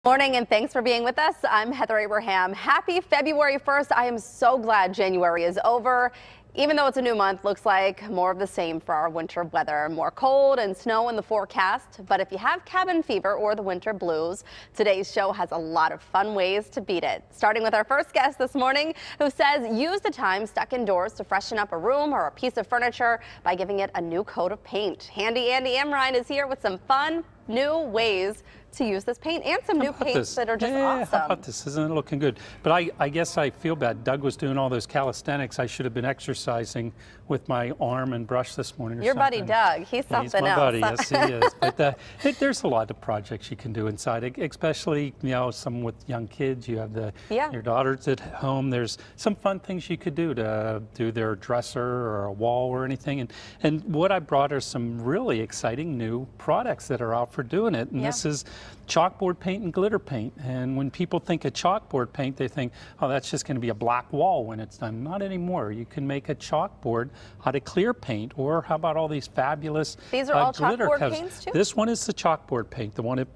Morning and thanks for being with us. I'm Heather Abraham. Happy February 1st. I am so glad January is over. Even though it's a new month, looks like more of the same for our winter weather. More cold and snow in the forecast. But if you have cabin fever or the winter blues, today's show has a lot of fun ways to beat it. Starting with our first guest this morning, who says use the time stuck indoors to freshen up a room or a piece of furniture by giving it a new coat of paint. Handy Andy Amrhein is here with some fun new ways to use this paint and some new paints that are just awesome. How about this? Isn't it looking good? But I guess I feel bad. Doug was doing all those calisthenics. I should have been exercising with my arm and brush this morning or Your something. buddy Doug, he's something my else. Buddy. Yes, he is. But there's a lot of projects you can do inside, especially, you know, some with young kids. You have your daughters at home. There's some fun things you could do to do their dresser or a wall or anything. And what I brought are some really exciting new products that are out for doing it. And this is chalkboard paint and glitter paint. And when people think of chalkboard paint, they think, oh, that's just going to be a black wall when it's done. Not anymore. You can make a chalkboard out of clear paint, or how about all these fabulous These are all glitter chalkboard covers. paints too? This one is the chalkboard paint, the one at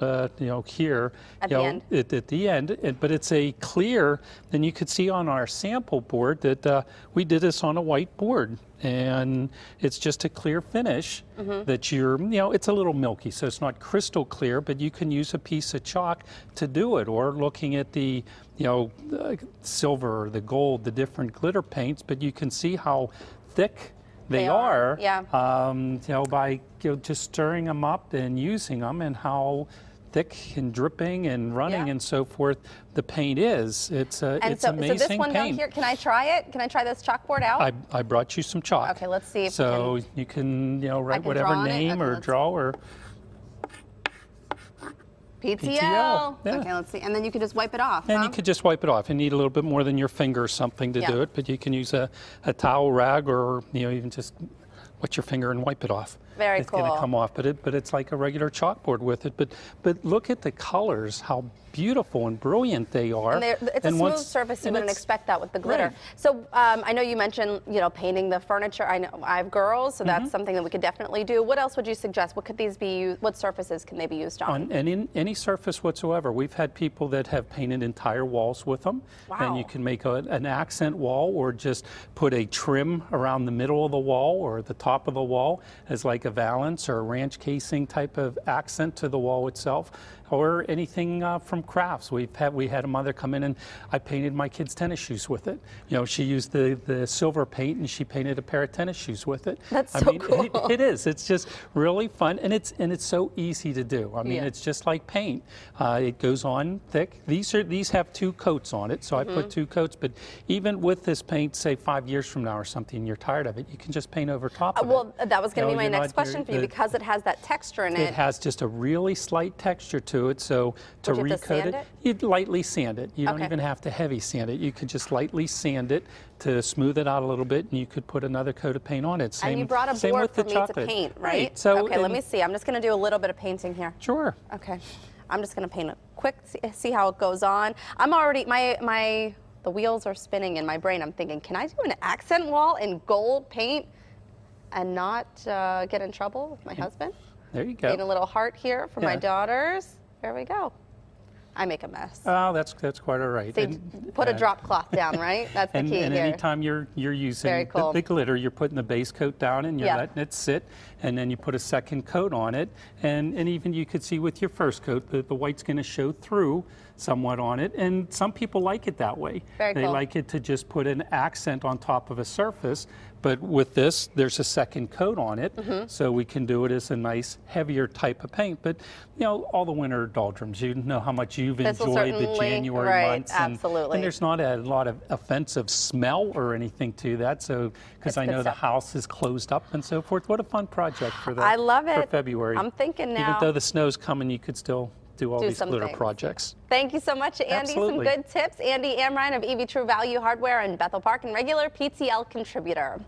here at the end. At the end. But it's a clear. Then you could see on our sample board that we did this on a white board. And it's just a clear finish that it's a little milky, so it's not crystal clear, but you can use a piece of chalk to do it, or looking at the, the silver, the gold, the different glitter paints, but you can see how thick they are. By just stirring them up and using them, and how thick and dripping and running and so forth the paint is. It's amazing so this one paint. down here, can I try it? Can I try this chalkboard out? I brought you some chalk. Okay, let's see if you can write whatever name or draw or PTL. Yeah. Okay, let's see. And then you can just wipe it off. And you could just wipe it off. You need a little bit more than your finger or something to do it, but you can use a towel rag, or even just wet your finger and wipe it off. Very it's cool. It's going to come off, but it's like a regular chalkboard with it. But look at the colors, how beautiful and brilliant they are. And it's a smooth surface. You wouldn't expect that with the glitter. Right. So I know you mentioned painting the furniture. I know I have girls, so that's something that we could definitely do. What else would you suggest? What could these be used? What surfaces can they be used on? On any surface whatsoever. We've had people that have painted entire walls with them. Wow. And you can make an accent wall, or just put a trim around the middle of the wall or the top of the wall as like a valance or a ranch casing type of accent to the wall itself, or anything from crafts. We had a mother come in, and I painted my kids' tennis shoes with it. She used the silver paint, and she painted a pair of tennis shoes with it. That's so cool. It is. It's just really fun, and it's so easy to do. I mean, it's just like paint. It goes on thick. These have 2 coats on it, so I put 2 coats. But even with this paint, say 5 years from now or something, you're tired of it, you can just paint over top of it. Well, that was going to be my next question for you, because it has that texture in it. It has just a really slight texture to it, so to recoat it, you'd lightly sand it. You don't even have to heavy sand it. You could just lightly sand it to smooth it out a little bit, and you could put another coat of paint on it. And you brought a board for me to paint, right? So, okay, let me see. I'm just going to do a little bit of painting here. Sure. Okay. I'm just going to paint it quick, see how it goes on. I'm already, the wheels are spinning in my brain. I'm thinking, can I do an accent wall in gold paint and not get in trouble with my husband? There you go. Paint a little heart here for my daughters. There we go. I make a mess. Oh, that's quite all right. See, put a drop cloth down, right? That's the key and here. anytime you're using the glitter, you're putting the base coat down, and you're letting it sit, and then you put a second coat on it, and even you could see with your first coat, the white's going to show through somewhat on it, and some people like it that way. They like it to just put an accent on top of a surface, but with this, there's a second coat on it, so we can do it as a nice, heavier type of paint. But, all the winter doldrums, you know how much you've enjoyed the January months. Absolutely. And there's not a lot of offensive smell or anything to that, so, because I know the house is closed up and so forth. What a fun project for that. I love it. For February. I'm thinking now. Even though the snow's coming, you could still do all these glitter projects. Thank you so much, Andy. Absolutely. Some good tips. Andy Amrhein of Evey True Value Hardware in Bethel Park, and regular PTL contributor.